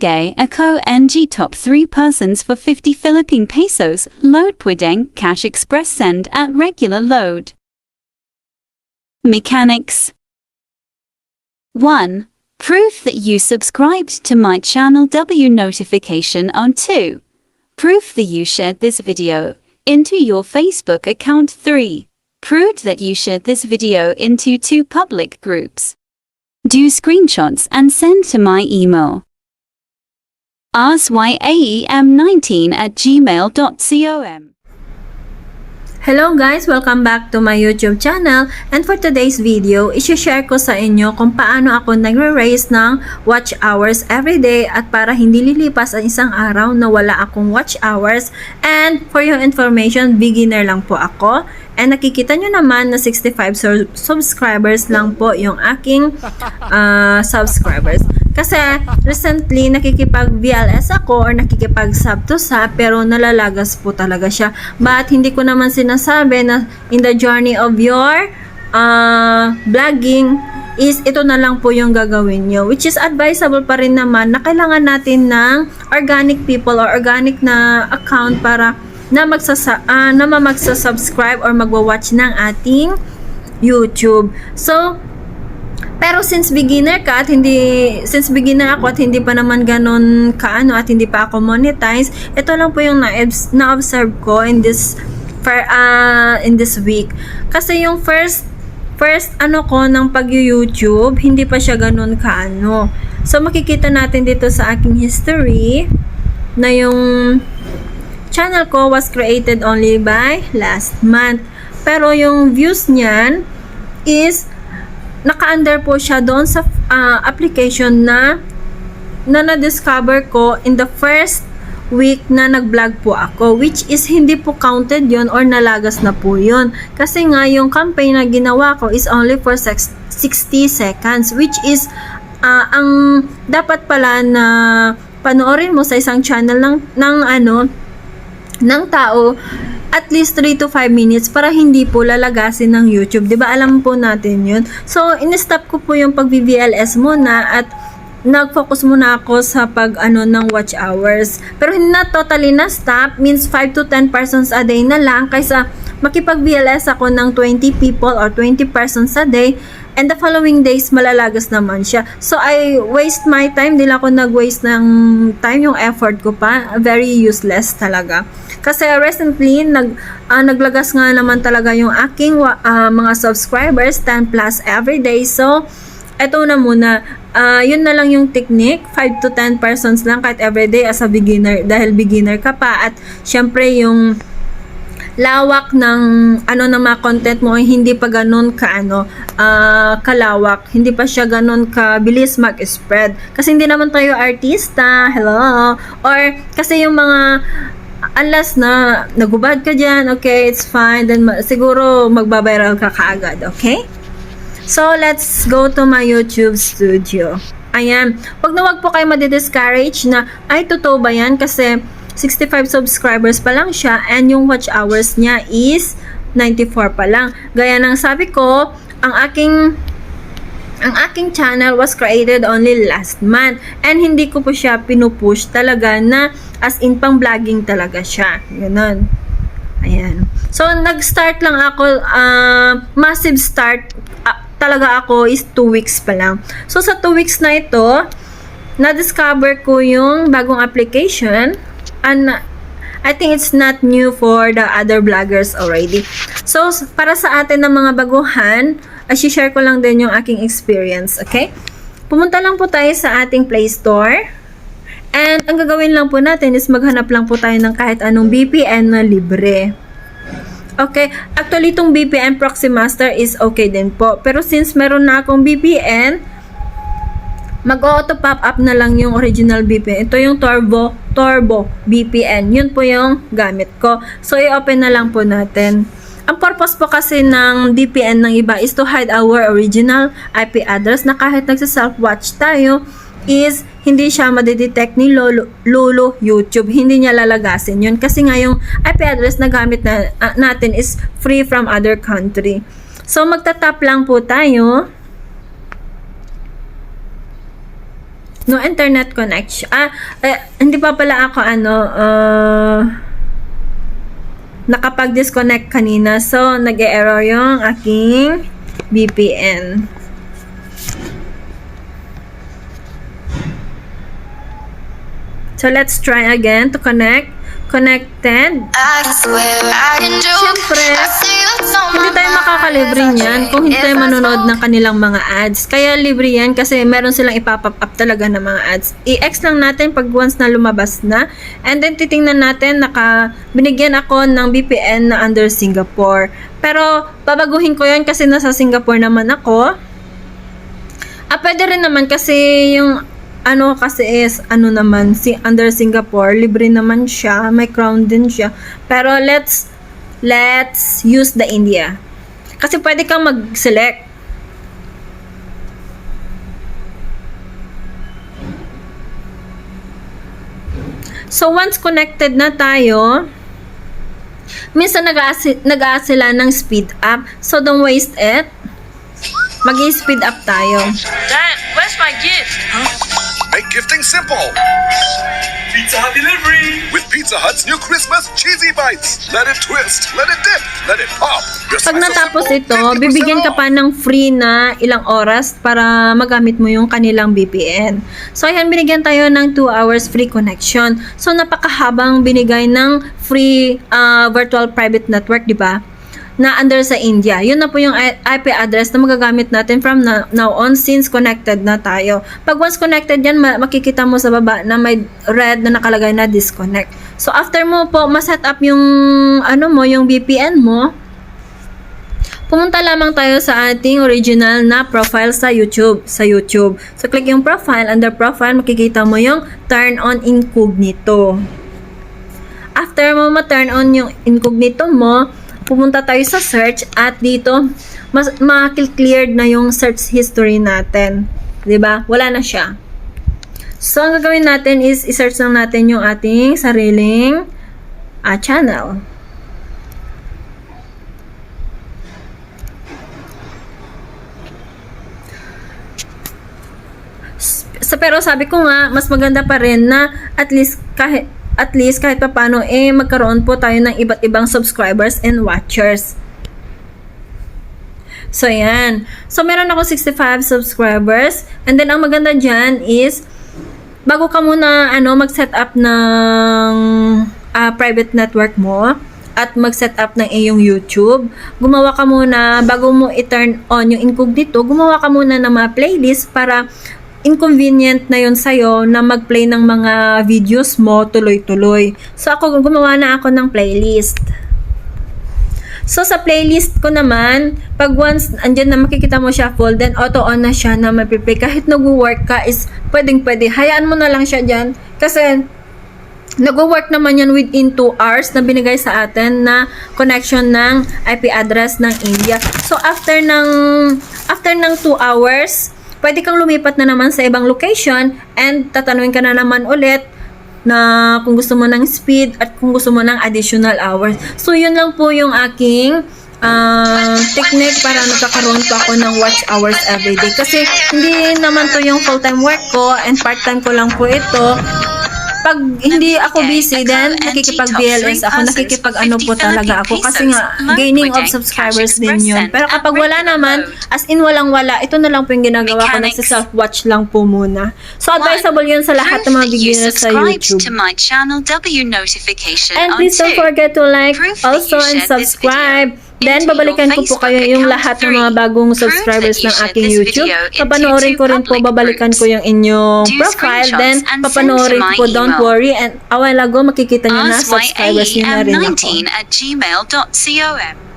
Ibigay ako NG top 3 persons for 50 Philippine pesos. Load pwedeng cash express send at regular load. Mechanics 1. Proof that you subscribed to my channel. W notification on 2. Proof that you shared this video into your Facebook account. 3. Proof that you shared this video into 2 public groups. Do screenshots and send to my email ryaem19@gmail.com. Hello guys! Welcome back to my YouTube channel, and for today's video, isi-share ko sa inyo kung paano ako nagre-raise ng watch hours everyday at para hindi lilipas ang isang araw na wala akong watch hours. And for your information, beginner lang po ako. And nakikita nyo naman na 65 subscribers lang po yung aking subscribers. Kasi recently nakikipag-VLS ako or nakikipag-sub to sub, pero nalalagas po talaga siya. But hindi ko naman sinasabi na in the journey of your vlogging is ito na lang po yung gagawin nyo, which is advisable pa rin naman na kailangan natin ng organic people or organic na account para na magsasubscribe or magwa-watch ng ating YouTube. So, pero since beginner ako at hindi pa naman ganun kaano at hindi pa ako monetize, ito lang po yung na-observe ko in this week. Kasi yung first ano ko ng pag-YouTube, hindi pa siya ganun kaano. So makikita natin dito sa aking history na yung channel ko was created only by last month. Pero yung views niyan is naka-under po siya doon sa application na na-discover ko in the first week na nag-vlog po ako, which is hindi po counted yon or nalagas na po yon. Kasi nga yung campaign na ginawa ko is only for 60 seconds, which is ang dapat pala na panoorin mo sa isang channel ng tao at least 3 to 5 minutes para hindi po lalagasin ng YouTube. 'Di ba? Alam po natin 'yun. So, in-stop ko po yung pag-VLS muna at nag-focus muna ako sa ng watch hours. Pero hindi na totally na stop, means 5 to 10 persons a day na lang kaysa makipag-VLS ako ng 20 people or 20 persons a day, and the following days malalagas naman siya. So I waste my time, di lang ako nag-waste ng time, yung effort ko pa, very useless talaga. Kasi recently naglagas nga naman talaga yung aking mga subscribers, 10 plus every day. So eto na muna, yun na lang yung technique, 5 to 10 persons lang kahit everyday as a beginner, dahil beginner ka pa, at syempre yung lawak ng ng mga content mo ay hindi pa ganun kalawak, hindi pa siya ganun kabilis mag-spread kasi hindi naman tayo artista, hello, or kasi yung mga alas na nagubad ka dyan, okay, it's fine, then siguro magbabiral ka kaagad, okay? So, let's go to my YouTube studio. Ayan. Wag po kayo madi-discourage na, ay, totoo ba yan? Kasi 65 subscribers pa lang siya and yung watch hours niya is 94 pa lang. Gaya ng sabi ko, ang aking channel was created only last month and hindi ko po siya pinupush talaga na as in pang vlogging talaga siya. Ganun. Ayan. So, nag-start lang ako, massive start talaga ako is 2 weeks pa lang. So, sa 2 weeks na ito, na-discover ko yung bagong application, and I think it's not new for the other vloggers already. So, para sa atin ng mga baguhan, share ko lang din yung aking experience, okay? Pumunta lang po tayo sa ating Play Store, and ang gagawin lang po natin is maghanap lang po tayo ng kahit anong VPN na libre. Okay, actually itong VPN Proxy Master is okay din po. Pero since meron na akong VPN, mag-auto pop up na lang yung original VPN. Ito yung Turbo VPN. Yun po yung gamit ko. So, i-open na lang po natin. Ang purpose po kasi ng VPN ng iba is to hide our original IP address na kahit nagsa-self-watch tayo, is hindi siya madidetect ni Lolo YouTube. Hindi niya lalagasin yun. Kasi nga yung IP address na gamit natin is free from other country. So, magtatap lang po tayo. No internet connection. Hindi pa pala ako nakapag-disconnect kanina. So, nag-error yung aking VPN. So, let's try again to connect. Connected. Siyempre, hindi tayo makakalibre niyan kung hindi tayo manonood ng kanilang mga ads. Kaya libre yan kasi meron silang ipapop up talaga ng mga ads. I-X lang natin pag once na lumabas na. And then, titingnan natin, binigyan ako ng VPN na under Singapore. Pero, babaguhin ko yan kasi nasa Singapore naman ako. Pwede rin naman kasi yung kasi is under Singapore, libre naman siya, may crown din siya. Pero let's use the India. Kasi pwede kang mag-select. So once connected na tayo, minsan nag-a-ask sila ng speed up. So don't waste it. Mag-i-speed up tayo. Dad, where's my gift? Make gifting simple Pizza Hut delivery! with Pizza Hut's new Christmas Cheesy Bites. Let it twist, let it dip, let it pop. Your Pag slice of natapos simple, ito, 50% bibigyan ka off. pa ng free na ilang oras para magamit mo yung kanilang VPN. So, ayan, binigyan tayo ng 2 hours free connection. So, napakahabang binigay ng free virtual private network, di ba? Na under sa India. Yun na po yung IP address na magagamit natin from now on since connected na tayo. Pag once connected yan, makikita mo sa baba na may red na nakalagay na disconnect. So, after mo po ma-set up yung yung VPN mo, pumunta lamang tayo sa ating original na profile sa YouTube. So, click yung profile. Under profile, makikita mo yung turn on incognito. After mo ma-turn on yung incognito mo, pumunta tayo sa search at dito ma-cleared na yung search history natin. 'Di ba? Wala na siya. So, ang gagawin natin is i-search lang natin yung ating sariling channel. Pero sabi ko nga, mas maganda pa rin na at least kahit pa paano magkaroon po tayo ng iba't ibang subscribers and watchers. So, yan. So, meron ako 65 subscribers. And then, ang maganda dyan is, bago ka muna mag-set up ng private network mo at mag-set up ng iyong YouTube, gumawa ka muna, bago mo i-turn on yung incognito, gumawa ka muna ng mga playlist para inconvenient na yun sa'yo na mag-play ng mga videos mo tuloy-tuloy. So, gumawa na ako ng playlist. So, sa playlist ko naman, pag once andyan na makikita mo siya full, then auto-on na siya na mapiplay. Kahit nag-work ka is pwedeng-pwede. Hayaan mo na lang siya dyan. Kasi, nag-work naman yan within 2 hours na binigay sa atin na connection ng IP address ng India. So, after ng 2 hours, pwede kang lumipat na naman sa ibang location and tatanungin ka na naman ulit na kung gusto mo ng speed at kung gusto mo ng additional hours. So, yun lang po yung aking technique para nagkakaroon pa ako ng watch hours everyday. Kasi hindi naman to yung full-time work ko and part-time ko lang po ito. Pag hindi ako busy, then nakikipag-BLS ako, nakikipag-ano po talaga ako kasi nga, gaining of subscribers din yun. Pero kapag wala naman, as in walang-wala, ito na lang po yung ginagawa ko, nagsa-self-watch lang po muna. So, advisable yun sa lahat ng mga beginners sa YouTube. And please don't forget to like also and subscribe. Then, babalikan ko po kayo yung lahat ng mga bagong subscribers ng aking YouTube. Papanoorin ko rin po, babalikan ko yung inyong profile. Then, papanoorin ko, don't worry. And a while ago, makikita nyo na subscribers nyo na rin ako. asym19@gmail.com